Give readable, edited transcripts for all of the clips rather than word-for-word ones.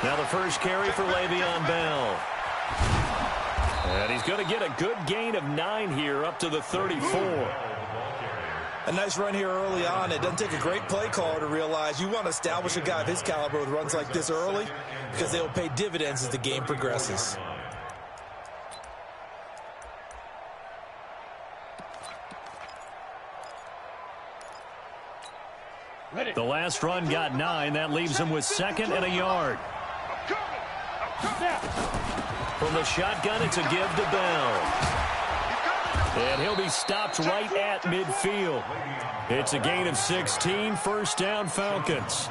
Now the first carry for Le'Veon Bell. And he's going to get a good gain of 9 here up to the 34. A nice run here early on. It doesn't take a great play caller to realize you want to establish a guy of his caliber with runs like this early because they will pay dividends as the game progresses. The last run got 9. That leaves him with 2nd and a yard. From the shotgun, it's a give to Bell. And he'll be stopped right at midfield. It's a gain of 16, first down Falcons.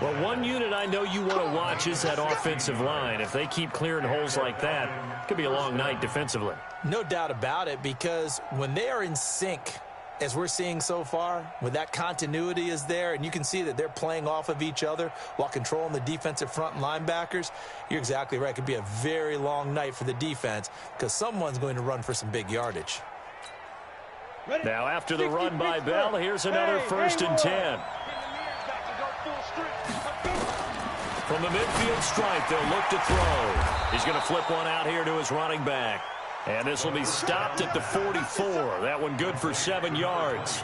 Well, one unit I know you want to watch is that offensive line. If they keep clearing holes like that, it could be a long night defensively. No doubt about it, because when they are in sync, as we're seeing so far, when that continuity is there and you can see that they're playing off of each other while controlling the defensive front linebackers, you're exactly right. It could be a very long night for the defense because someone's going to run for some big yardage. Now after the run by Bell, here's another 1st and 10. From the midfield stripe, they'll look to throw. He's going to flip one out here to his running back. And this will be stopped at the 44. That one good for 7 yards.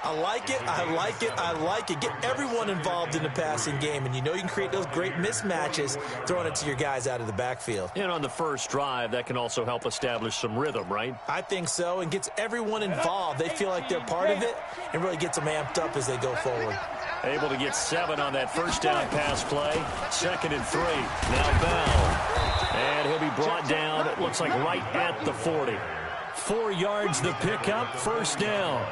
I like it, I like it, I like it. Get everyone involved in the passing game, and you know you can create those great mismatches throwing it to your guys out of the backfield. And on the first drive, that can also help establish some rhythm, right? I think so, and gets everyone involved. They feel like they're part of it, and really gets them amped up as they go forward. Able to get 7 on that first down pass play. 2nd and 3. Now Bell. And he'll be brought down, it looks like right at the 40. 4 yards the pickup, first down.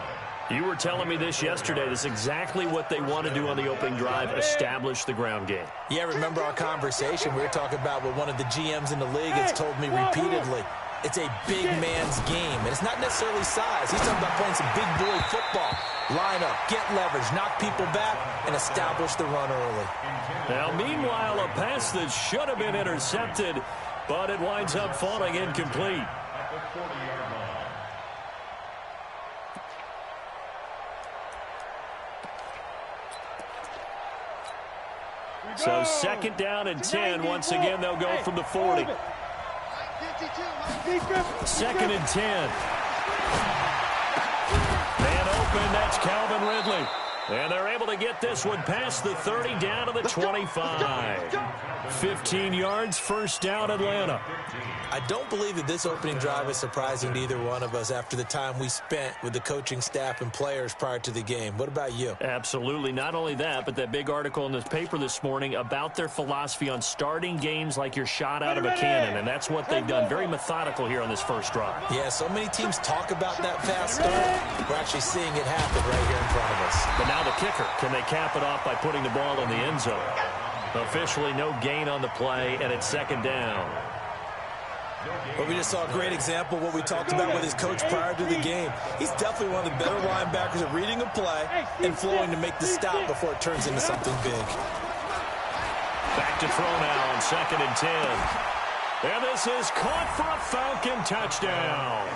You were telling me this yesterday. This is exactly what they want to do on the opening drive, establish the ground game. Yeah, remember our conversation? We were talking about what one of the GMs in the league has told me repeatedly. It's a big man's game, and it's not necessarily size. He's talking about playing some big boy football. Line up, get leverage, knock people back, and establish the run early. Now, meanwhile, a pass that should have been intercepted, but it winds up falling incomplete. So 2nd down and 10. Once again, they'll go from the 40. 2nd and 10. Man open, that's Calvin Ridley. And they're able to get this one past the 30 down to the 25. 15 yards, first down Atlanta. I don't believe that this opening drive is surprising to either one of us after the time we spent with the coaching staff and players prior to the game. What about you? Absolutely. Not only that, but that big article in this paper this morning about their philosophy on starting games like you're shot out of a cannon, and that's what they've done. Very methodical here on this first drive. Yeah, so many teams talk about that fast start. We're actually seeing it happen right here in front of us. But now the kicker. Can they cap it off by putting the ball in the end zone? Officially no gain on the play, and it's 2nd down. But we just saw a great example of what we talked about with his coach prior to the game. He's definitely one of the better linebackers at reading a play and flowing to make the stop before it turns into something big. Back to throw now on 2nd and 10. And this is caught for a Falcon touchdown.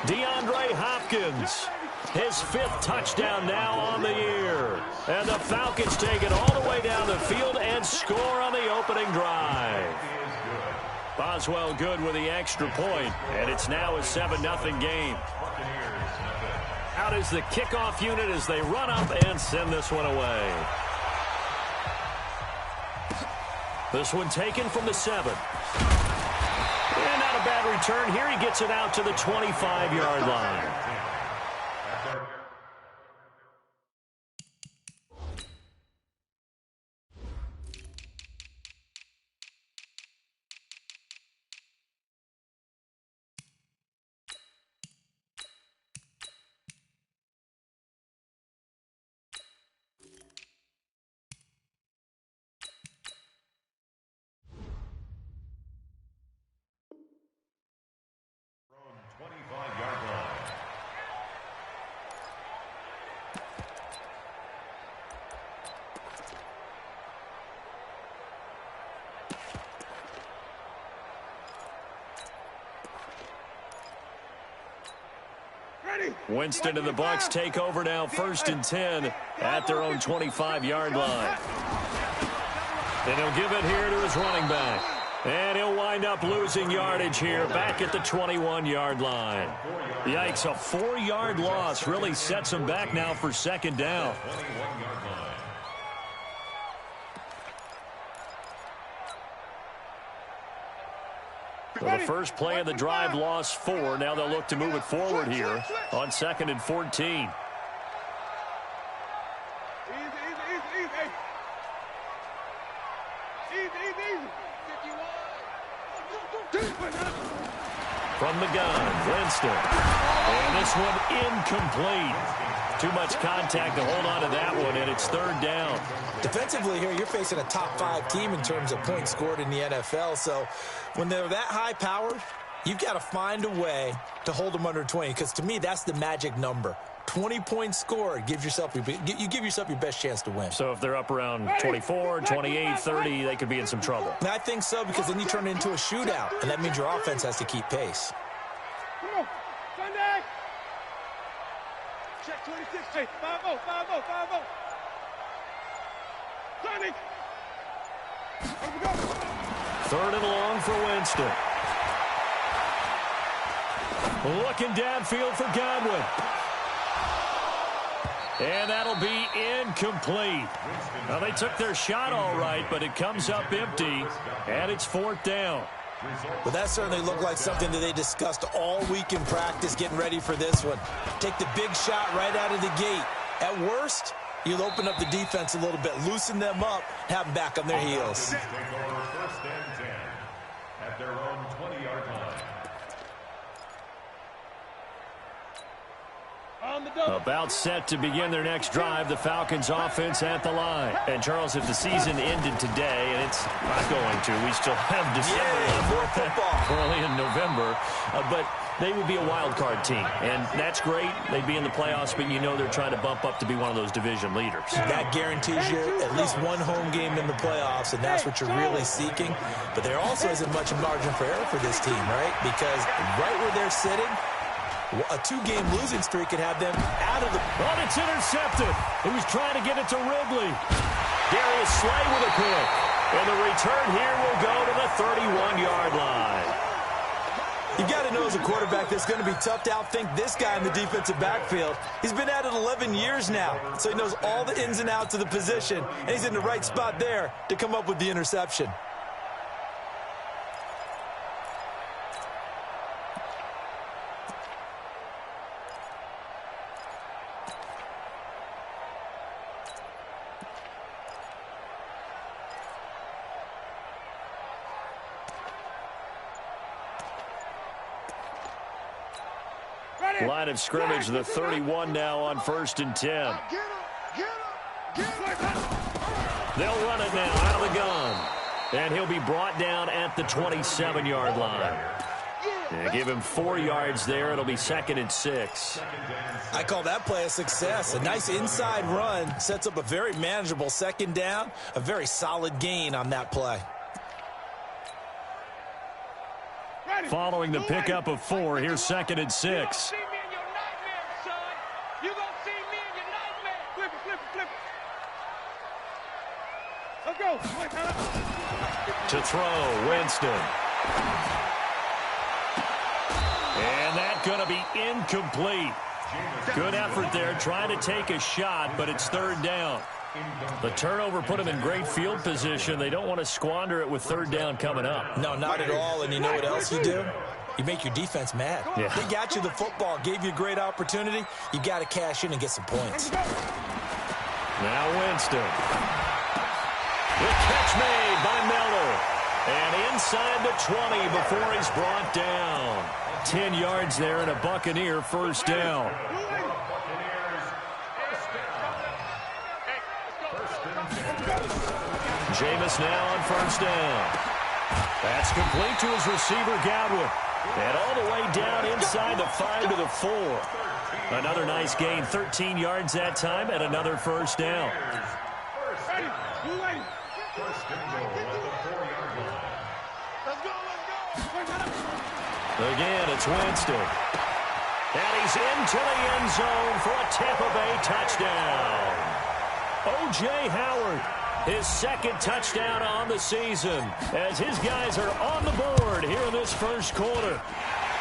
DeAndre Hopkins, his 5th touchdown now on the year. And the Falcons take it all the way down the field and score on the opening drive. Boswell good with the extra point, and it's now a 7-0 game. Out is the kickoff unit as they run up and send this one away. This one taken from the 7. And not a bad return here. He gets it out to the 25-yard line. Winston and the Bucs take over now, 1st and 10 at their own 25-yard line. And he'll give it here to his running back. And he'll wind up losing yardage here back at the 21-yard line. Yikes, a 4-yard loss really sets him back now for second down. Well, the first play of the drive lost 4. Now they'll look to move it forward here on 2nd and 14. From the gun, Winston. And this one incomplete. Too much contact to hold on to that one, and it's 3rd down. Defensively here, you're facing a top-5 team in terms of points scored in the NFL. So when they're that high-powered, you've got to find a way to hold them under 20, because to me, that's the magic number. 20 points scored, you give yourself your best chance to win. So if they're up around 24, 28, 30, they could be in some trouble. And I think so, because then you turn it into a shootout, and that means your offense has to keep pace. Come on, Sunday. Check 26, hey, 5-0, 5-0, 5-0. Sunday. Here we go. 3rd and long for Winston. Looking downfield for Godwin. And that'll be incomplete. Now, they took their shot all right, but it comes up empty, and it's 4th down. Well, that certainly looked like something that they discussed all week in practice, getting ready for this one. Take the big shot right out of the gate. At worst, you'll open up the defense a little bit, loosen them up, have them back on their heels. First and 10 at their own 20-yard line. About set to begin their next drive, the Falcons offense at the line. And, Charles, if the season ended today, and it's not going to, we still have December more football early in November, but they would be a wild card team. And that's great. They'd be in the playoffs, but you know they're trying to bump up to be one of those division leaders. That guarantees you at least one home game in the playoffs, and that's what you're really seeking. But there also isn't much margin for error for this team, right? Because right where they're sitting, a 2-game losing streak could have them out of the... Oh, it's intercepted. He was trying to get it to Ridley. Darius Slay with a pick. And the return here will go to the 31-yard line. You've got to know as a quarterback that's going to be tough to outthink this guy in the defensive backfield. He's been at it 11 years now, so he knows all the ins and outs of the position, and he's in the right spot there to come up with the interception. Line of scrimmage, the 31 now on 1st and 10. They'll run it now out of the gun. And he'll be brought down at the 27-yard line. Yeah, give him 4 yards there. It'll be 2nd and 6. I call that play a success. A nice inside run sets up a very manageable 2nd down. A very solid gain on that play. Following the pickup of 4, here's 2nd and 6. Let's go. To throw, Winston. And that's going to be incomplete. Good effort there, trying to take a shot, but it's 3rd down. The turnover put them in great field position. They don't want to squander it with 3rd down coming up. No, not at all. And you know what else you do? You make your defense mad. Yeah. They got you the football, gave you a great opportunity. You got to cash in and get some points. Now Winston. The catch made by Miller. And inside the 20 before he's brought down. 10 yards there and a Buccaneer 1st down. Jameis now on 1st down. That's complete to his receiver, Godwin. And all the way down inside the 5 to the 4. Another nice gain, 13 yards that time, and another 1st down. Again, it's Winston. And he's into the end zone for a Tampa Bay touchdown. O.J. Howard his second touchdown on the season, as his guys are on the board here in this first quarter.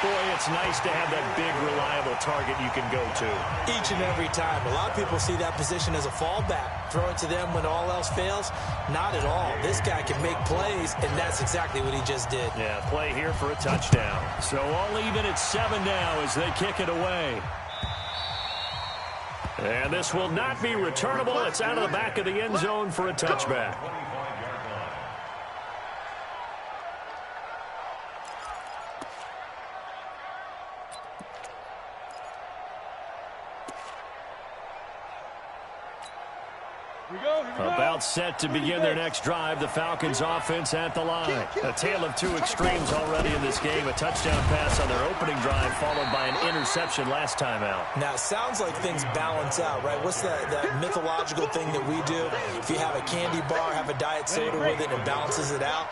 Boy, it's nice to have that big, reliable target you can go to. Each and every time. A lot of people see that position as a fallback. Throw it to them when all else fails. Not at all. This guy can make plays, and that's exactly what he just did. Yeah, play here for a touchdown. So all even at 7 now as they kick it away. And this will not be returnable. It's out of the back of the end zone for a touchback. About set to begin their next drive, the Falcons offense at the line. A tale of two extremes already in this game. A touchdown pass on their opening drive followed by an interception last time out. Now, it sounds like things balance out, right? What's that mythological thing that we do? If you have a candy bar, have a diet soda with it, and it balances it out.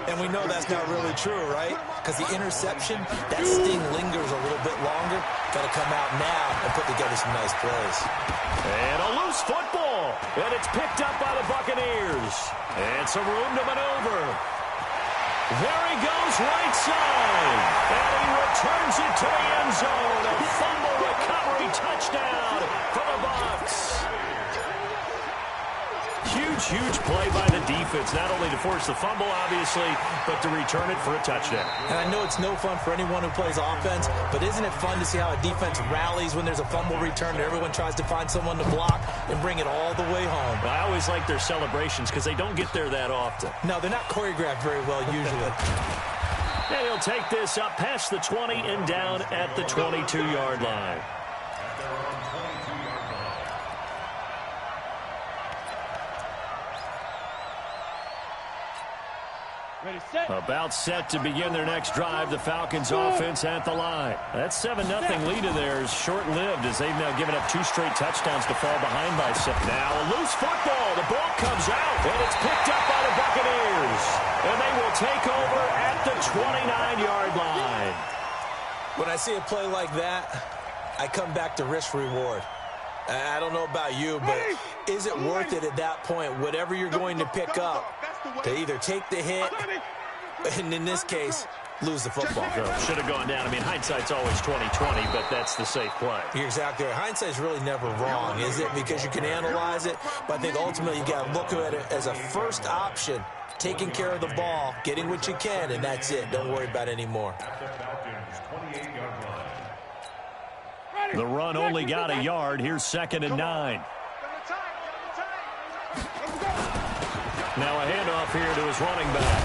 And we know that's not really true, right? Because the interception, that sting lingers a little bit longer. Got to come out now and put together some nice plays. And a loose football. And it's picked up by the Buccaneers. And some room to maneuver. There he goes, right side. And he returns it to the end zone. A fumble recovery touchdown for the Bucs. Huge play by the defense, not only to force the fumble, obviously, but to return it for a touchdown. And I know it's no fun for anyone who plays offense, but isn't it fun to see how a defense rallies when there's a fumble return and everyone tries to find someone to block and bring it all the way home? I always like their celebrations because they don't get there that often. No, they're not choreographed very well usually. And he'll take this up past the 20 and down at the 22-yard line. About set to begin their next drive, the Falcons offense at the line. That 7-0 lead of theirs short-lived as they've now given up 2 straight touchdowns to fall behind by 7. Now a loose football. The ball comes out, and it's picked up by the Buccaneers. And they will take over at the 29-yard line. When I see a play like that, I come back to risk-reward. I don't know about you, but is it worth it at that point, whatever you're going to pick up, to either take the hit, and in this case, lose the football? Should have gone down. I mean, hindsight's always 20/20, but that's the safe play. You're exactly right. Hindsight's really never wrong, is it? Because you can analyze it, but I think ultimately you got to look at it as a first option, taking care of the ball, getting what you can, and that's it. Don't worry about any more. The run only got a yard. Here's 2nd and 9. Now a handoff here to his running back.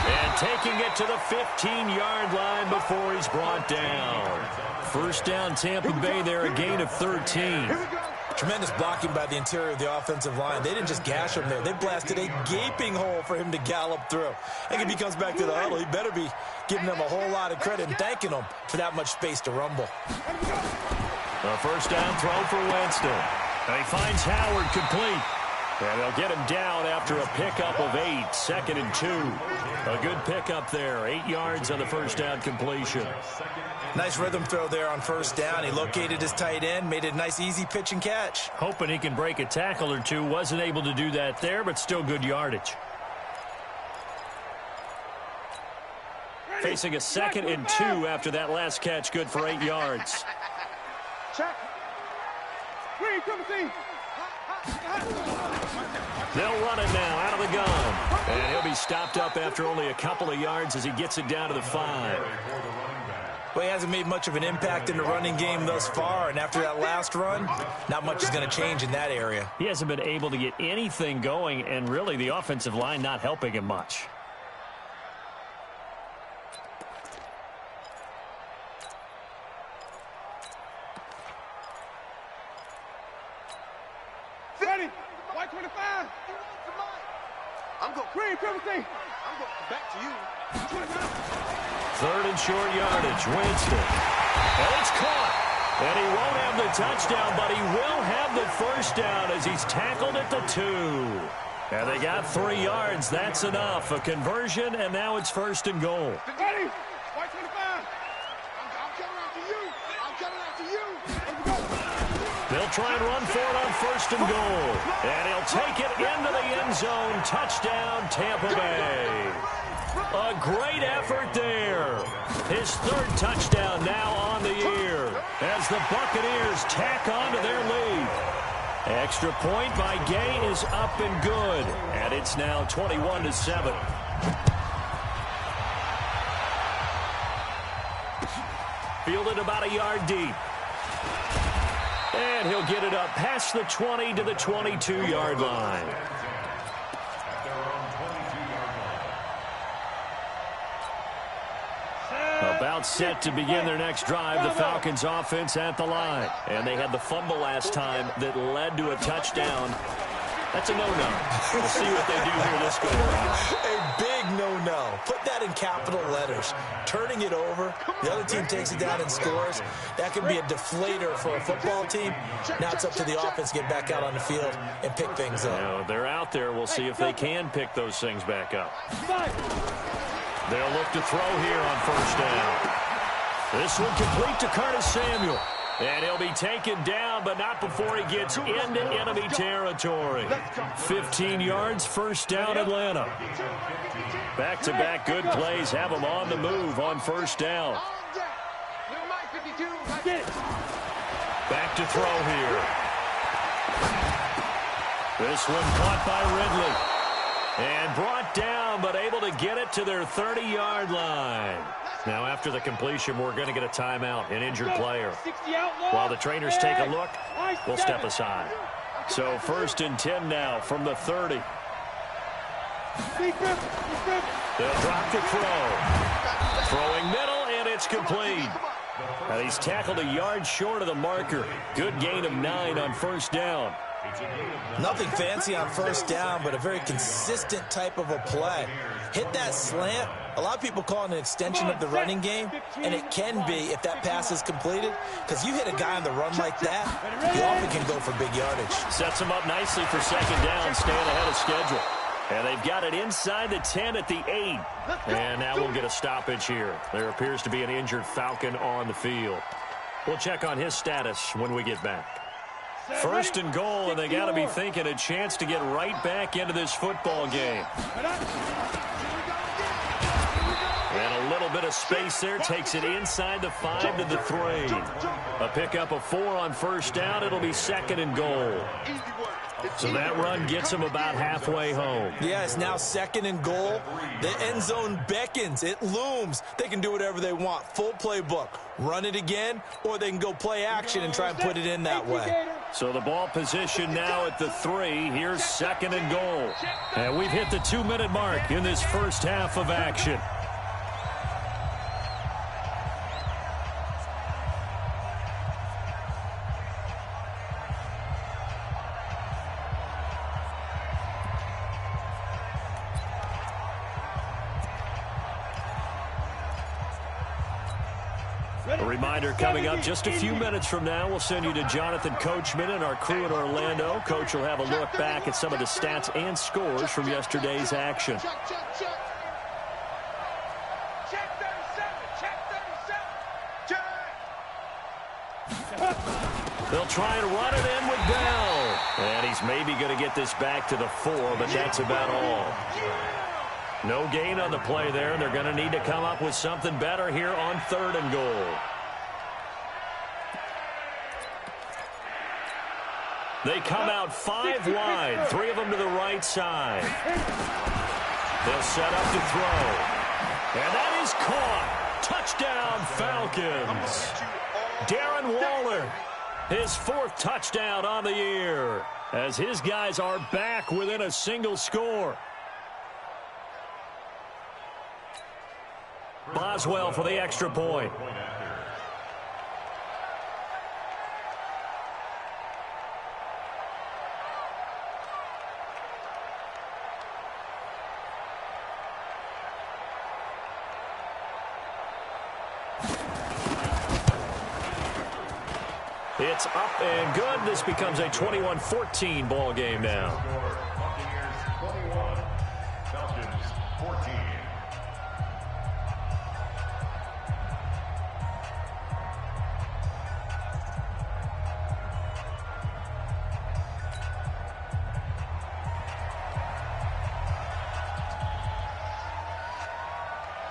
And taking it to the 15-yard line before he's brought down. First down, Tampa Bay there, a gain of 13. Tremendous blocking by the interior of the offensive line. They didn't just gash him there. They blasted a gaping hole for him to gallop through. I think if he comes back to the huddle, he better be giving them a whole lot of credit and thanking them for that much space to rumble. A first down throw for Winston. And he finds Howard complete. And they'll get him down after a pickup of 8, 2nd and 2. A good pickup there, 8 yards on the first down completion. Nice rhythm throw there on first down. He located his tight end, made it a nice, easy pitch and catch. Hoping he can break a tackle or two. Wasn't able to do that there, but still good yardage. Facing a 2nd and 2 after that last catch, good for 8 yards. Check. Green, come see. They'll run it now out of the gun. And he'll be stopped up after only a couple of yards as he gets it down to the 5. Well, he hasn't made much of an impact in the running game thus far, and after that last run, not much is going to change in that area. He hasn't been able to get anything going, and really the offensive line not helping him much. Ready. White 25. I'm going. Green, come see. I'm going back to you. 3rd and short yardage. Winston. And it's caught. And he won't have the touchdown, but he will have the first down as he's tackled at the 2. And they got 3 yards. That's enough. A conversion, and now it's 1st and goal. Ready. White 25. I'm coming after you. I'm coming after you. They'll They'll try and run for it on 1st and goal. And he'll take it into the end zone. Touchdown, Tampa Bay. A great effort there. His 3rd touchdown now on the year as the Buccaneers tack on to their lead. Extra point by Gay is up and good. And it's now 21-7. Fielded about a yard deep. And he'll get it up past the 20 to the 22-yard line. About set to begin their next drive, the Falcons offense at the line. And they had the fumble last time that led to a touchdown. That's a no-no. We'll see what they do here this go-around. A big no-no. Put that in capital letters. Turning it over, the other team takes it down and scores. That can be a deflator for a football team. Now it's up to the offense to get back out on the field and pick things up. Now, they're out there. We'll see if they can pick those things back up. They'll look to throw here on 1st down. This one complete to Curtis Samuel. And he'll be taken down, but not before he gets into enemy territory. 15 yards, 1st down, Atlanta. Back-to-back good plays have them on the move on 1st down. Back to throw here. This one caught by Ridley. And brought down, but able to get it to their 30-yard line. Now, after the completion, we're going to get a timeout, an injured player. While the trainers take a look, we'll step aside. So 1st and 10 now from the 30. They'll drop the throw. Throwing middle, and it's complete. And he's tackled a yard short of the marker. Good gain of 9 on 1st down. Nothing fancy on 1st down, but a very consistent type of a play. Hit that slant. A lot of people call it an extension of the running game, and it can be if that pass is completed, because you hit a guy on the run like that, he often can go for big yardage. Sets him up nicely for 2nd down, staying ahead of schedule. And they've got it inside the 10 at the 8. And now we'll get a stoppage here. There appears to be an injured Falcon on the field. We'll check on his status when we get back. 1st and goal, and they got to be thinking a chance to get right back into this football game. And a little bit of space there, takes it inside the 5 to the 3. A pickup of 4 on 1st down. It'll be 2nd and goal. So that run gets them about halfway home. Yeah, it's now 2nd and goal. The end zone beckons. It looms. They can do whatever they want. Full playbook. Run it again, or they can go play action and try and put it in that way. So the ball position now at the 3. Here's 2nd and goal. And we've hit the 2-minute mark in this first half of action. A reminder coming up just a few minutes from now, we'll send you to Jonathan Coachman and our crew in Orlando. Coach will have a look back at some of the stats and scores from yesterday's action. They'll try and run it in with Bell. And he's maybe going to get this back to the 4, but that's about all. No gain on the play there. They're going to need to come up with something better here on 3rd and goal. They come out 5 wide, 3 of them to the right side. They'll set up to throw. And that is caught. Touchdown, Falcons. Darren Waller, his 4th touchdown on the year, as his guys are back within a single score. Boswell for the extra point. It's up and good. This becomes a 21-14 ball game now. Buccaneers 21, Falcons 14.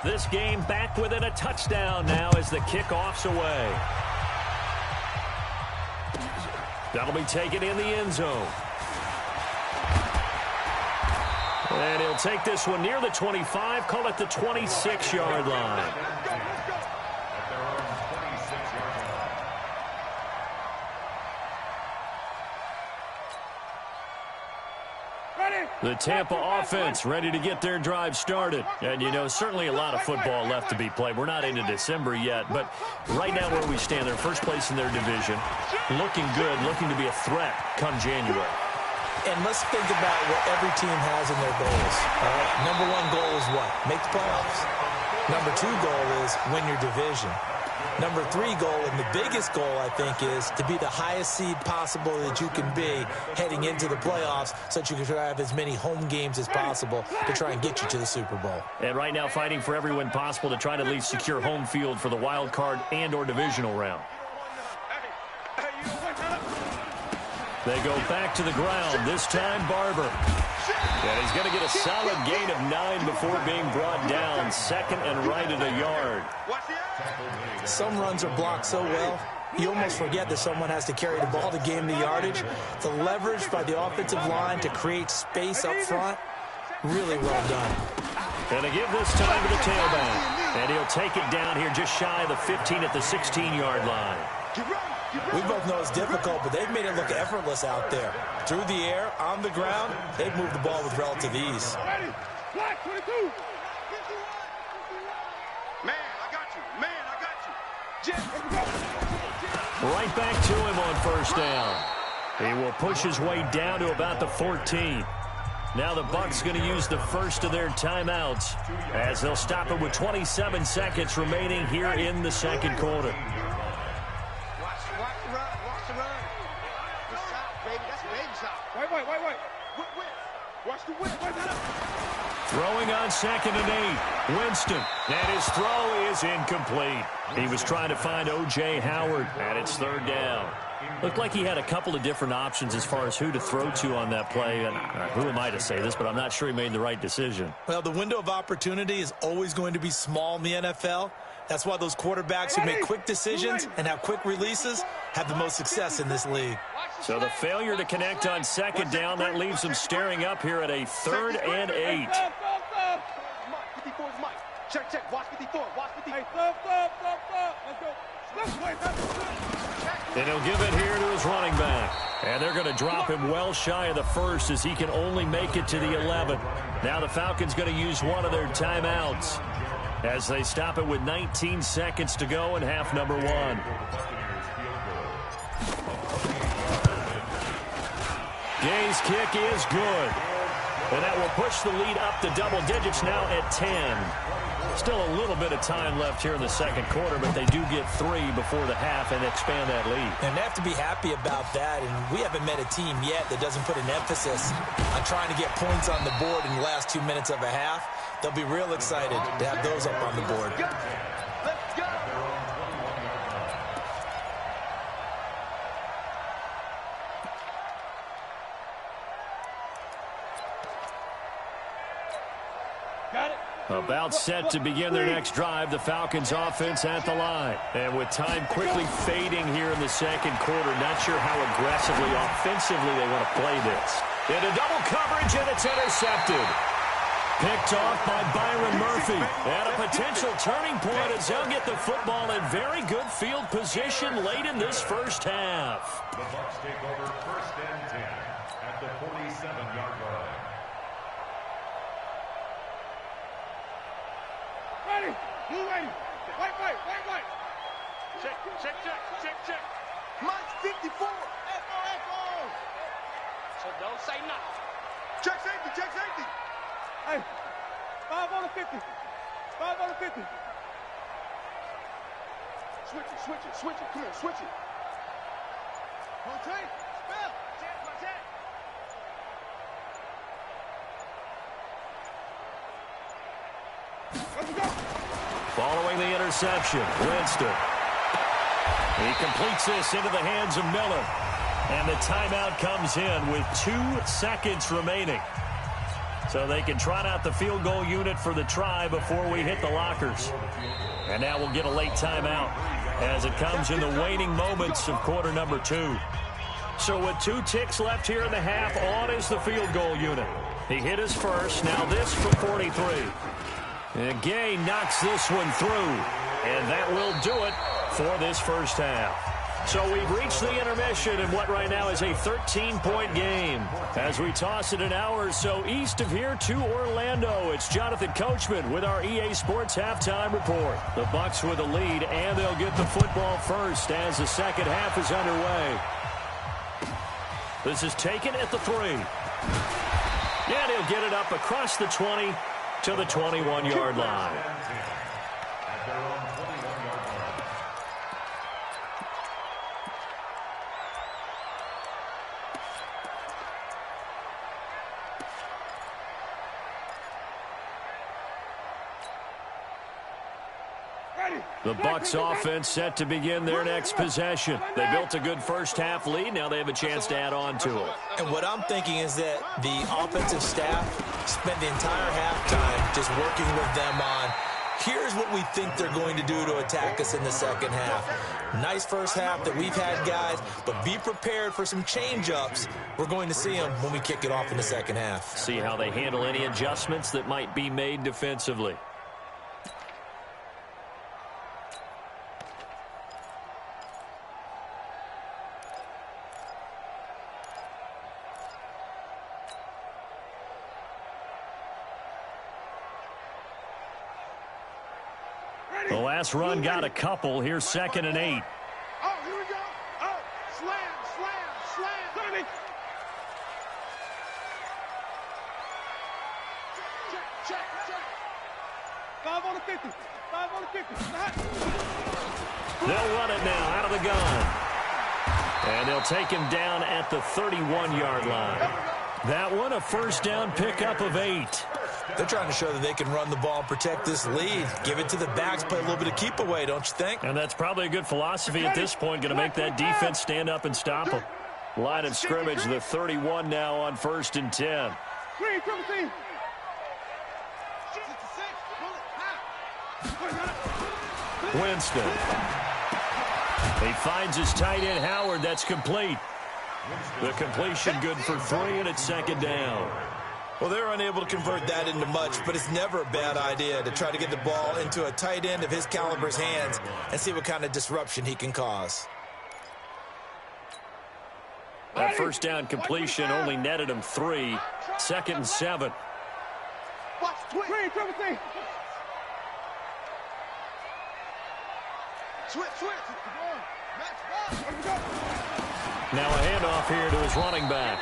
This game back within a touchdown now as the kickoff's away. That'll be taken in the end zone. And he'll take this one near the 25, call it the 26-yard line. The Tampa offense ready to get their drive started. And, you know, certainly a lot of football left to be played. We're not into December yet, but right now where we stand, they're first place in their division. Looking good, looking to be a threat come January. And let's think about what every team has in their goals. All right? Number one goal is what? Make the playoffs. Number two goal is win your division. Number three goal, and the biggest goal, I think, is to be the highest seed possible that you can be heading into the playoffs so that you can try to have as many home games as possible to try and get you to the Super Bowl. And right now fighting for every win possible to try to at least secure home field for the wild card and or divisional round. They go back to the ground, this time Barber. And he's going to get a solid gain of 9 before being brought down, second and right at a yard. Some runs are blocked so well, you almost forget that someone has to carry the ball to gain the yardage. The leverage by the offensive line to create space up front, really well done. And to give this time to the tailback. And he'll take it down here just shy of the 15 at the 16-yard line. We both know it's difficult, but they've made it look effortless out there. Through the air, on the ground, they've moved the ball with relative ease. Right back to him on first down. He will push his way down to about the 14. Now the Bucs going to use the first of their timeouts as they'll stop it with 27 seconds remaining here in the second quarter. Throwing on 2nd and 8. Winston. And his throw is incomplete. He was trying to find O.J. Howard, and it's 3rd down. Looked like he had a couple of different options as far as who to throw to on that play. And who am I to say this, but I'm not sure he made the right decision. Well, the window of opportunity is always going to be small in the NFL. That's why those quarterbacks who make quick decisions and have quick releases have the most success in this league. So the failure to connect on 2nd down, that leaves them staring up here at a 3rd and 8. Check, watch 54, watch 54. And he'll give it here to his running back. And they're going to drop him well shy of the 1st as he can only make it to the 11. Now the Falcons going to use one of their timeouts as they stop it with 19 seconds to go in half number 1. Gay's kick is good. And that will push the lead up to double digits now at 10. Still a little bit of time left here in the second quarter, but they do get 3 before the half and expand that lead. And they have to be happy about that, and we haven't met a team yet that doesn't put an emphasis on trying to get points on the board in the last 2 minutes of a half. They'll be real excited to have those up on the board. Let's go. Got it. About set to begin their next drive, the Falcons offense at the line. And with time quickly fading here in the second quarter, not sure how aggressively, offensively they want to play this. Into double coverage, and it's intercepted. Picked off by Byron Murphy. And a potential turning point as they'll get the football in very good field position late in this first half. The Bucs take over 1st and 10 at the 47-yard line. Ready. Wait. Check. Mike's 54. Echo. So don't say nothing. Check safety. Hey, 5 on the 50. Switch it. Come on, switch it. Rotate. Spell. Check. Let's go. Following the interception, Winston. He completes this into the hands of Miller. And the timeout comes in with 2 seconds remaining. So they can trot out the field goal unit for the try before we hit the lockers. And now we'll get a late timeout as it comes in the waning moments of quarter number 2. So with 2 ticks left here in the half, on is the field goal unit. He hit his first. Now this from 43. And Gay knocks this one through. And that will do it for this first half. So we've reached the intermission in what right now is a 13-point game. As we toss it an hour or so east of here to Orlando, it's Jonathan Coachman with our EA Sports Halftime Report. The Bucs with a lead, and they'll get the football first as the second half is underway. This is taken at the 3. And he'll get it up across the 20 to the 21-yard line. At their own 21-yard line. The Bucs offense set to begin their next possession. They built a good first half lead. Now they have a chance to add on to it. And what I'm thinking is that the offensive staff spent the entire halftime just working with them on, here's what we think they're going to do to attack us in the second half. Nice first half that we've had, guys, but be prepared for some change-ups. We're going to see them when we kick it off in the second half. See how they handle any adjustments that might be made defensively. The last run got a couple. Here's 2nd and 8. Oh, here we go. Oh, slam, slam, slam. Check. 5 on the 50. 5 on the 50. They'll run it now out of the gun. And they'll take him down at the 31-yard line. That one, a first down pickup of 8. They're trying to show that they can run the ball and protect this lead. Give it to the backs, play a little bit of keep away, don't you think? And that's probably a good philosophy at this point, going to make that defense stand up and stop them. Line of scrimmage, the 31 now on 1st and 10. Winston. He finds his tight end, Howard. That's complete. The completion good for 3, and it's 2nd down. Well, they're unable to convert that into much, but it's never a bad idea to try to get the ball into a tight end of his caliber's hands and see what kind of disruption he can cause. That first down completion only netted him 3. 2nd and 7. Now a handoff here to his running back.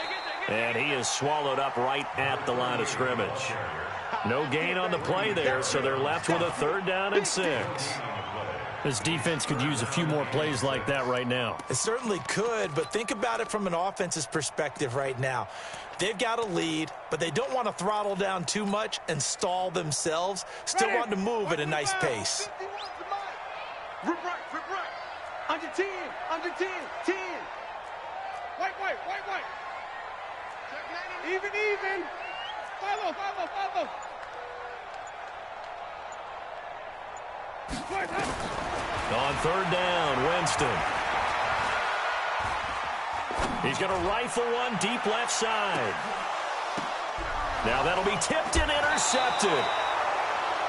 And he is swallowed up right at the line of scrimmage. No gain on the play there, so they're left with a 3rd down and 6. This defense could use a few more plays like that right now. It certainly could, but think about it from an offense's perspective right now. They've got a lead, but they don't want to throttle down too much and stall themselves. Still want to move at a nice pace. Rip right. Under 10, 10. White. Even. Follow. On 3rd down, Winston. He's going to rifle one deep left side. Now that'll be tipped and intercepted.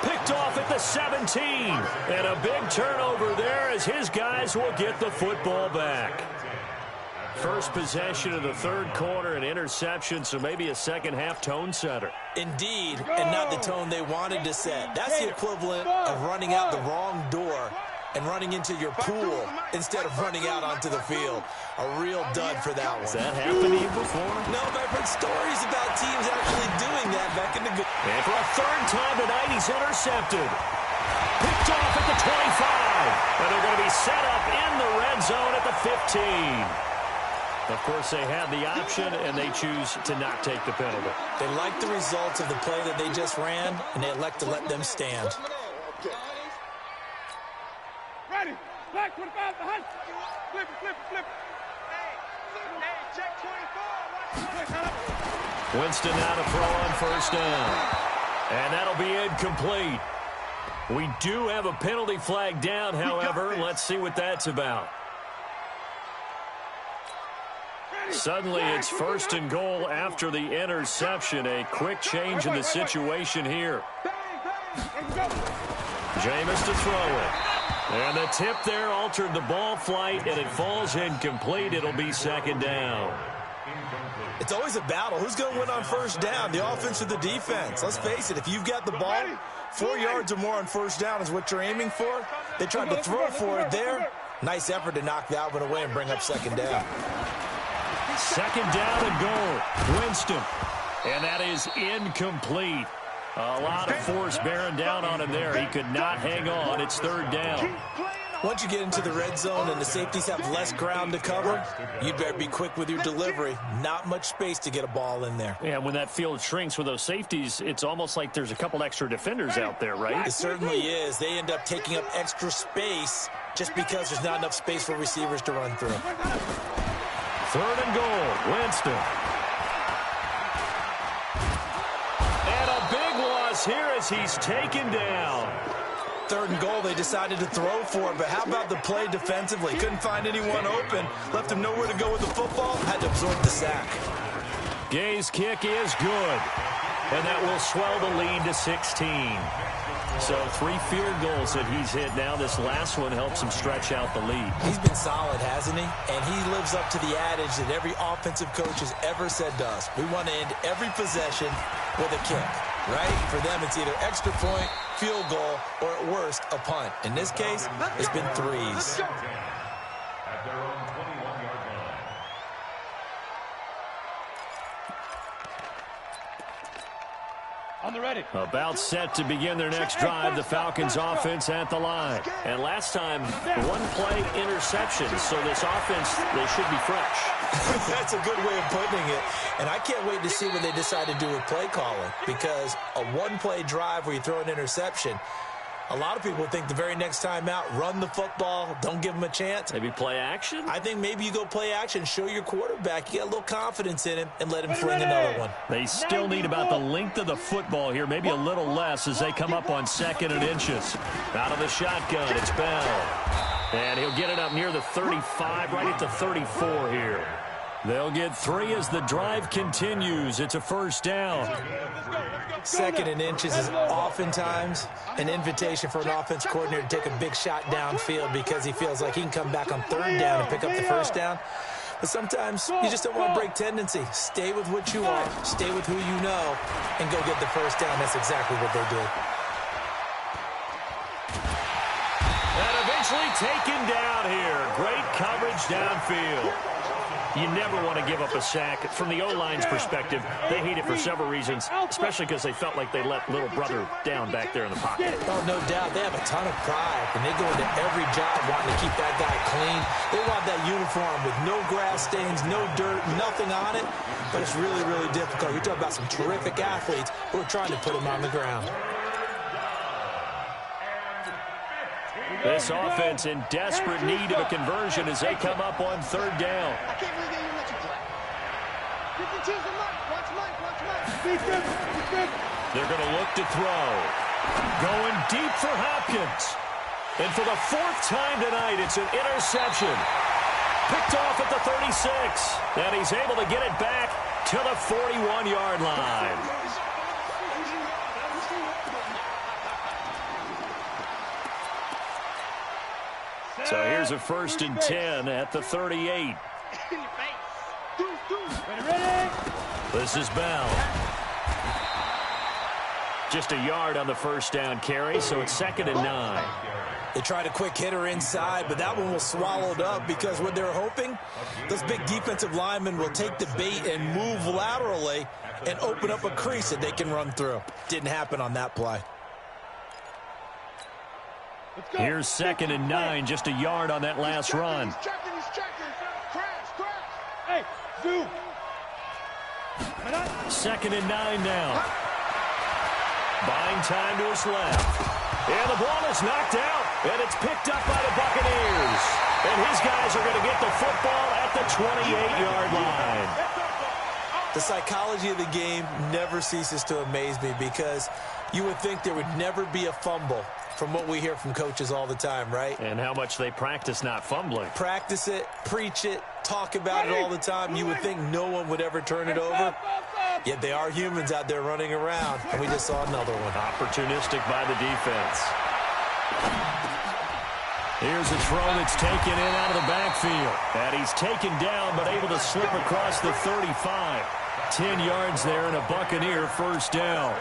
Picked off at the 17. And a big turnover there as his guys will get the football back. First possession of the 3rd quarter, an interception, so maybe a second half tone setter. Indeed, and not the tone they wanted to set. That's the equivalent of running out the wrong door and running into your pool instead of running out onto the field. A real dud for that one. Has that happened to you before? No, but I've heard stories about teams actually doing that back in the good. And for a 3rd time tonight, he's intercepted. Picked off at the 25. And they're going to be set up in the red zone at the 15. Of course, they had the option, and they choose to not take the penalty. They like the results of the play that they just ran, and they elect to let them stand. Ready. Black 25 behind. Flip it. Hey, check 24. Winston now to throw on first down. And that'll be incomplete. We do have a penalty flag down, however. Let's see what that's about. Suddenly, it's first and goal after the interception. A quick change in the situation here. Jameis to throw it. And the tip there altered the ball flight, and it falls incomplete. It'll be second down. It's always a battle. Who's going to win on first down, the offense or the defense? Let's face it, if you've got the ball, 4 yards or more on first down is what you're aiming for. They tried to throw for it there. Nice effort to knock that one away and bring up second down. Second down and goal. Winston. And that is incomplete. A lot of force bearing down on him there. He could not hang on. It's third down. Once you get into the red zone and the safeties have less ground to cover, you'd better be quick with your delivery. Not much space to get a ball in there. Yeah, when that field shrinks with those safeties, it's almost like there's a couple extra defenders out there, right? It certainly is. They end up taking up extra space just because there's not enough space for receivers to run through. Third and goal. Winston. And a big loss here as he's taken down. Third and goal, they decided to throw for it, but how about the play defensively? Couldn't find anyone open, left him nowhere to go with the football, had to absorb the sack. Gay's kick is good, and that will swell the lead to 16. So 3 field goals that he's hit now. This last one helps him stretch out the lead. He's been solid, hasn't he? And he lives up to the adage that every offensive coach has ever said to us. We want to end every possession with a kick, right? For them, it's either extra point, field goal, or at worst, a punt. In this case, it's been threes. At their own 21-yard line. On the ready. About set to begin their next drive, the Falcons offense at the line. And last time, 1-play interception, so this offense, they should be fresh. That's a good way of putting it. And I can't wait to see what they decide to do with play calling, because a 1-play drive where you throw an interception, a lot of people think the very next time out, run the football, don't give them a chance. Maybe play action? I think maybe you go play action, show your quarterback, you got a little confidence in him, and let him fling another one. They still need about the length of the football here, maybe a little less as they come up on 2nd and inches. Out of the shotgun, it's Bell. And he'll get it up near the 35, right at the 34 here. They'll get 3 as the drive continues. It's a first down. 2nd and inches is oftentimes an invitation for an offense coordinator to take a big shot downfield because he feels like he can come back on 3rd down and pick up the first down. But sometimes you just don't want to break tendency. Stay with what you are, stay with who you know, and go get the first down. That's exactly what they did. And eventually taken down here. Great coverage downfield. You never want to give up a sack. From the O-line's perspective, they hate it for several reasons, especially because they felt like they let little brother down back there in the pocket. Oh, no doubt. They have a ton of pride, and they go into every job wanting to keep that guy clean. They want that uniform with no grass stains, no dirt, nothing on it, but it's really, really difficult. You're talking about some terrific athletes who are trying to put him on the ground. This offense in desperate need of a conversion as they come up on 3rd down. I can't believe they even let you play. You can choose the Mike. Watch Mike. Watch Mike. They're going to look to throw. Going deep for Hopkins. And for the 4th time tonight, it's an interception. Picked off at the 36. And he's able to get it back to the 41-yard line. So here's a 1st and 10 at the 38. This is Bell. Just a yard on the first down carry, so it's 2nd and 9. They tried a quick hitter inside, but that one was swallowed up because what they're hoping, those big defensive linemen will take the bait and move laterally and open up a crease that they can run through. Didn't happen on that play. Here's 2nd and 9, just a yard on that last run. He's checking. Crash. Hey, zoom. 2nd and 9 now. Buying time to his left. And the ball is knocked out, and it's picked up by the Buccaneers. And his guys are going to get the football at the 28-yard line. The psychology of the game never ceases to amaze me because you would think there would never be a fumble from what we hear from coaches all the time, right? And how much they practice not fumbling. Practice it, preach it, talk about it all the time. You would think no one would ever turn it over. Yet they are humans out there running around, and we just saw another one. Opportunistic by the defense. Here's a throw that's taken in out of the backfield. And he's taken down, but able to slip across the 35. 10 yards there and a Buccaneer first down.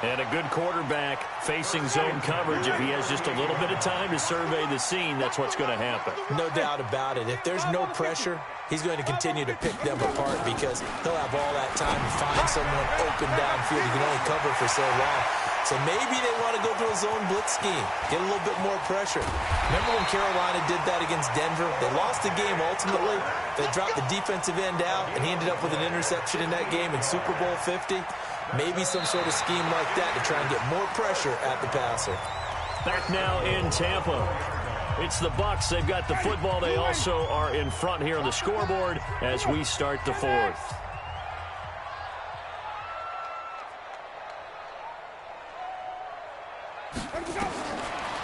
And a good quarterback facing zone coverage. If he has just a little bit of time to survey the scene, that's what's going to happen. No doubt about it. If there's no pressure, he's going to continue to pick them apart because he'll have all that time to find someone open downfield. He can only cover for so long. So maybe they want to go to a zone blitz scheme, get a little bit more pressure. Remember when Carolina did that against Denver? They lost the game ultimately. They dropped the defensive end out, and he ended up with an interception in that game in Super Bowl 50. Maybe some sort of scheme like that to try and get more pressure at the passer. Back now in Tampa. It's the Bucs. They've got the football. They also are in front here on the scoreboard as we start the fourth.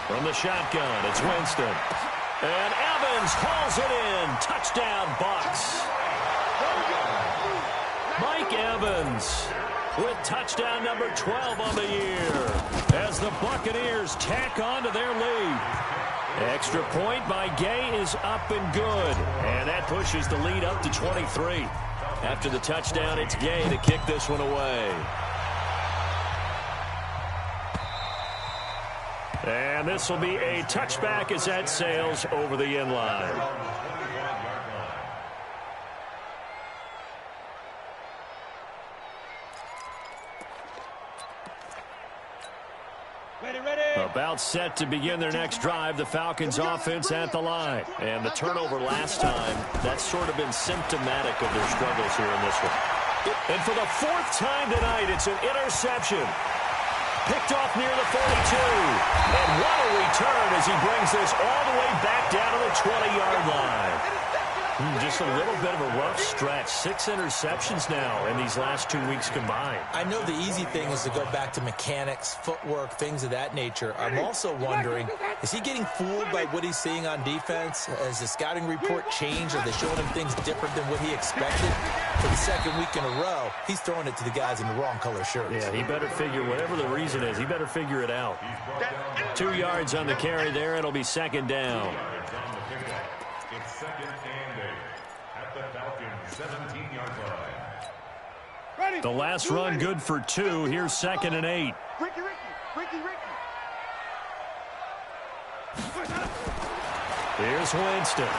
From the shotgun, it's Winston. And Evans hauls it in. Touchdown, Bucs. Mike Evans with touchdown number 12 on the year as the Buccaneers tack on to their lead. Extra point by Gay is up and good, and that pushes the lead up to 23. After the touchdown, it's Gay to kick this one away. And this will be a touchback as that sails over the end line. About set to begin their next drive, the Falcons offense at the line. And the turnover last time, that's sort of been symptomatic of their struggles here in this one. And for the fourth time tonight, it's an interception. Picked off near the 42. And what a return as he brings this all the way back down to the 20-yard line. Just a little bit of a rough stretch. 6 interceptions now in these last 2 weeks combined. I know the easy thing is to go back to mechanics, footwork, things of that nature. I'm also wondering, is he getting fooled by what he's seeing on defense? Has the scouting report changed? Are they showing him things different than what he expected? For the second week in a row, he's throwing it to the guys in the wrong color shirts. Yeah, he better figure, whatever the reason is, he better figure it out. 2 yards on the carry there. It'll be second down. It's second and 8 at the Falcons' 17-yard line. The last run good for 2. Here's second and 8. Ricky. Here's Winston.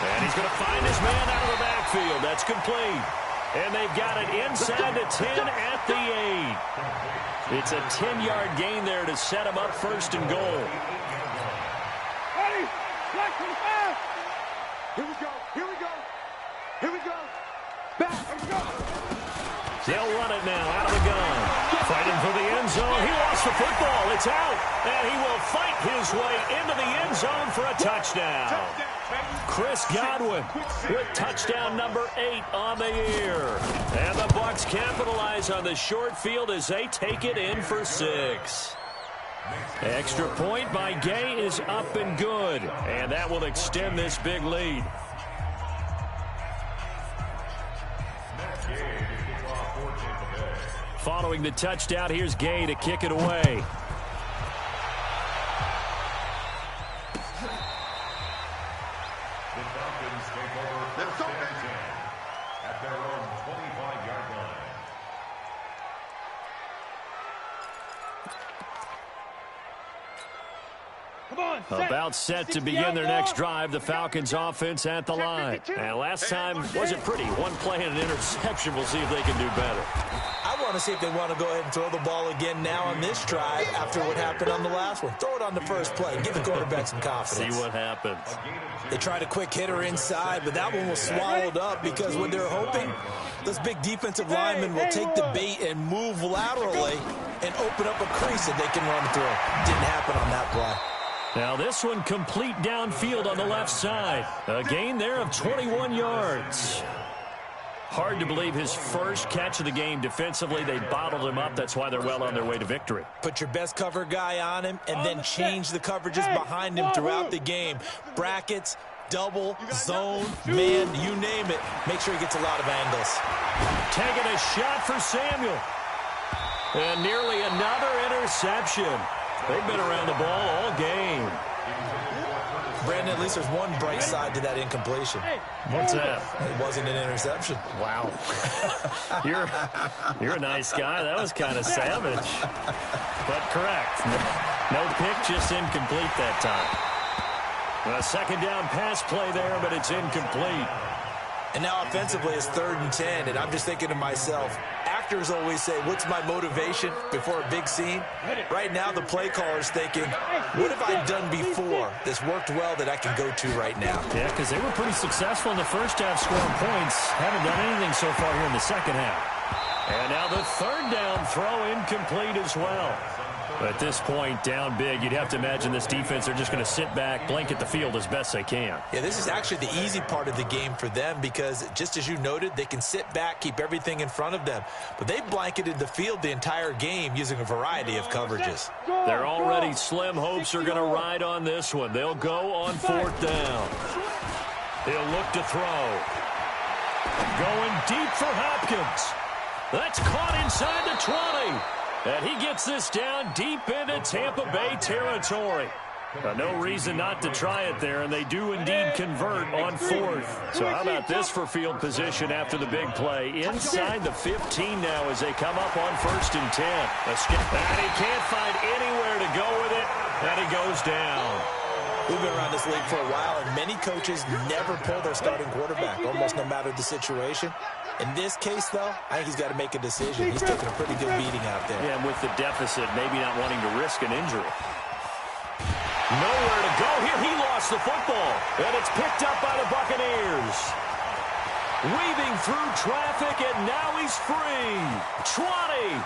And he's going to find his man out of the backfield. That's complete. And they've got it inside the 10 at the 8. It's a 10-yard gain there to set him up first and goal. Ready? Black 25. Here we go. Back. Here we go. They'll run it now out of the gun. Fighting for the end zone. He lost the football. It's out. And he will fight his way into the end zone for a touchdown. Chris Godwin with touchdown number 8 on the year. And the Bucs capitalize on the short field as they take it in for 6. Extra point by Gay is up and good. And that will extend this big lead. Following the touchdown, here's Gay to kick it away. The Falcons take over first and 10 at their own 25-yard line. About set to begin their next drive, the Falcons offense at the line. And last time wasn't pretty. One play and an interception. We'll see if they can do better. I want to see if they want to go ahead and throw the ball again now on this drive after what happened on the last one. Throw it on the first play. Give the quarterback some confidence. See what happens. They tried a quick hitter inside, but that one was swallowed up because what they're hoping, those big defensive linemen will take the bait and move laterally and open up a crease that they can run through. Didn't happen on that play. Now this one complete downfield on the left side. A gain there of 21 yards. Hard to believe his first catch of the game defensively. They bottled him up. That's why they're well on their way to victory. Put your best cover guy on him and then change the coverages behind him throughout the game. Brackets, double, zone, man, you name it. Make sure he gets a lot of angles. Taking a shot for Samuel. And nearly another interception. They've been around the ball all game. Brandon, at least there's one bright side to that incompletion. What's that? It wasn't an interception. Wow. You're a nice guy. That was kind of savage. But correct. No pick, just incomplete that time. A second down pass play there, but it's incomplete. And now offensively it's 3rd and 10, and I'm just thinking to myself, actors always say, what's my motivation before a big scene? Right now the play caller's thinking, what have I done before that's worked well that I can go to right now? Yeah, because they were pretty successful in the first half scoring points. Haven't done anything so far here in the second half. And now the 3rd down throw incomplete as well. At this point, down big, you'd have to imagine this defense, they're just going to sit back, blanket the field as best they can. Yeah, this is actually the easy part of the game for them because, just as you noted, they can sit back, keep everything in front of them. But they blanketed the field the entire game using a variety of coverages. Their already slim hopes are going to ride on this one. They'll go on 4th down. He'll look to throw. Going deep for Hopkins. That's caught inside the 20. And he gets this down deep into Tampa Bay territory. No reason not to try it there, and they do indeed convert on 4th. So how about this for field position after the big play? Inside the 15 now as they come up on 1st and 10. And he can't find anywhere to go with it, and he goes down. We've been around this league for a while, and many coaches never pull their starting quarterback, almost no matter the situation. In this case, though, I think he's got to make a decision. He's taking a pretty good beating out there. Yeah, and with the deficit, maybe not wanting to risk an injury. Nowhere to go here. He lost the football, and it's picked up by the Buccaneers. Weaving through traffic, and now he's free. 20,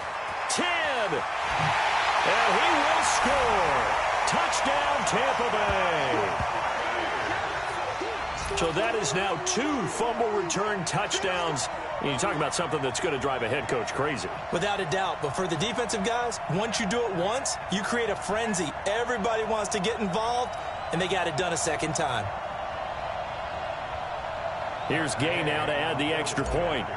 10, and he will score. Touchdown, Tampa Bay. So that is now 2 fumble return touchdowns. And you talk about something that's going to drive a head coach crazy. Without a doubt. But for the defensive guys, once you do it once, you create a frenzy. Everybody wants to get involved, and they got it done a second time. Here's Gay now to add the extra point.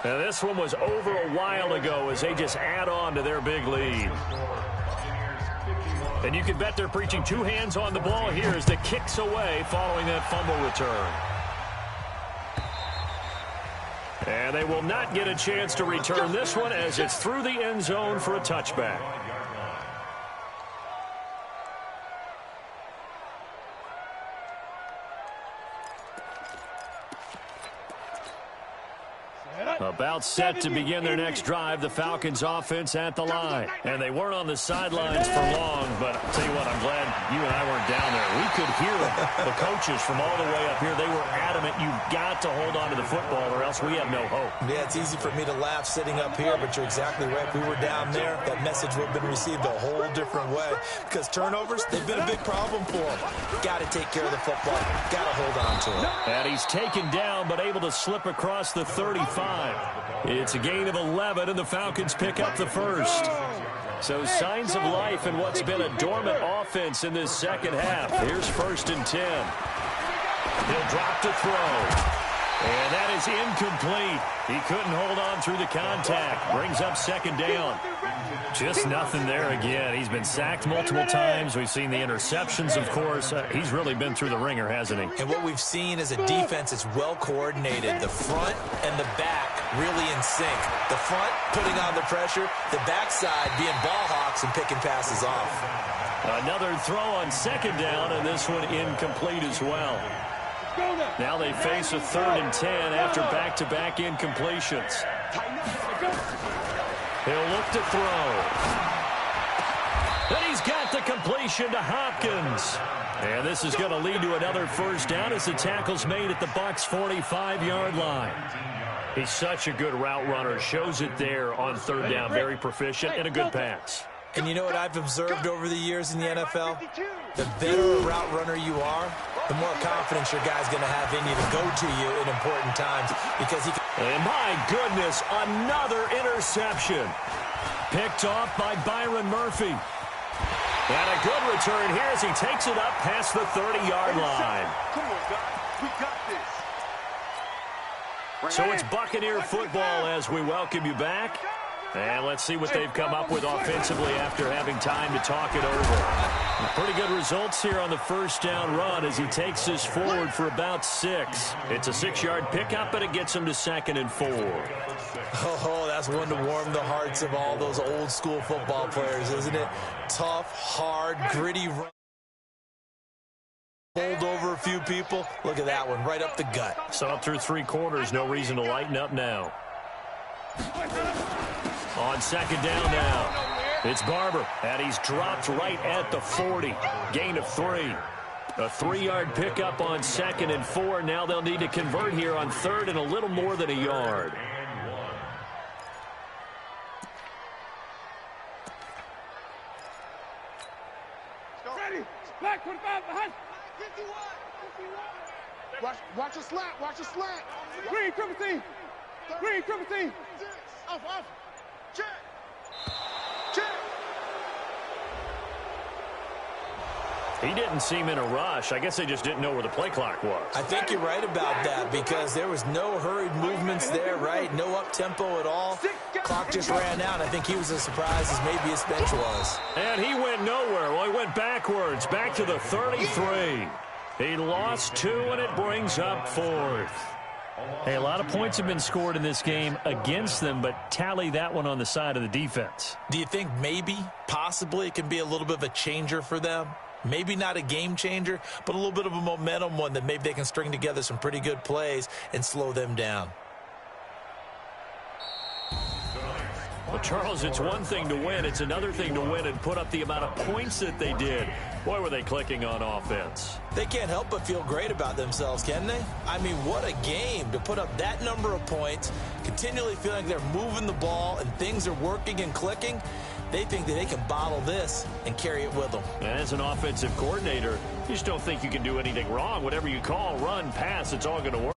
Now this one was over a while ago as they just add on to their big lead. And you can bet they're preaching 2 hands on the ball here as the kick's away following that fumble return. And they will not get a chance to return this one as it's through the end zone for a touchback. About set to begin their next drive, the Falcons offense at the line. And they weren't on the sidelines for long, but I'll tell you what, I'm glad you and I weren't down there. We could hear the coaches from all the way up here. They were adamant, you've got to hold on to the football or else we have no hope. Yeah, it's easy for me to laugh sitting up here, but you're exactly right. If we were down there, that message would have been received a whole different way. Because turnovers, they've been a big problem for them. Got to take care of the football. Got to hold on to it. And he's taken down, but able to slip across the 35. It's a gain of 11, and the Falcons pick up the first. So signs of life in what's been a dormant offense in this second half. Here's 1st and 10. He'll drop to throw. And that is incomplete. He couldn't hold on through the contact. Brings up 2nd down. Just nothing there again. He's been sacked multiple times. We've seen the interceptions, of course. He's really been through the ringer, hasn't he? And what we've seen is a defense that's well coordinated. The front and the back really in sync. The front putting on the pressure. The backside being ball hawks and picking passes off. Another throw on 2nd down, and this one incomplete as well. Now they face a 3rd and 10 after back-to-back incompletions. He'll look to throw. And he's got the completion to Hopkins. And this is going to lead to another 1st down as the tackle's made at the Bucs' 45-yard line. He's such a good route runner. Shows it there on 3rd down. Very proficient and a good pass. And you know what I've observed over the years in the NFL? The better a route runner you are, the more confidence your guy's going to have in you to go to you in important times because he can. And my goodness, another interception. Picked off by Byron Murphy. And a good return here as he takes it up past the 30-yard line. Come on, guys. We got this. So it's Buccaneer football as we welcome you back. And let's see what they've come up with offensively after having time to talk it over. Pretty good results here on the first down run as he takes this forward for about 6. It's a 6-yard pickup, and it gets him to 2nd and 4. Oh, that's one to warm the hearts of all those old-school football players, isn't it? Tough, hard, gritty run. Hold over a few people. Look at that one, right up the gut. So up through 3 quarters, no reason to lighten up now. On 2nd down now, it's Barber, and he's dropped right at the 40. Gain of 3. A 3-yard pickup on 2nd and 4. Now they'll need to convert here on 3rd and a little more than a yard. Ready. Black 25 behind. Watch a slant. Watch a slant. Green, triple team. Green, triple team. Off. Check. He didn't seem in a rush. I guess they just didn't know where the play clock was. I think you're right about that because there was no hurried movements there, right? No up-tempo at all. Clock just ran out. I think he was as surprised as maybe his bench was. And he went nowhere. Well, he went backwards, back to the 33. He lost 2, and it brings up 4th. Hey, a lot of points have been scored in this game against them, but tally that one on the side of the defense. Do you think maybe, possibly, it can be a little bit of a changer for them? Maybe not a game changer, but a little bit of a momentum one that maybe they can string together some pretty good plays and slow them down. Well, Charles, it's one thing to win. It's another thing to win and put up the amount of points that they did. Boy, were they clicking on offense. They can't help but feel great about themselves, can they? I mean, what a game to put up that number of points, continually feeling they're moving the ball and things are working and clicking. They think that they can bottle this and carry it with them. And as an offensive coordinator, you just don't think you can do anything wrong. Whatever you call, run, pass, it's all going to work.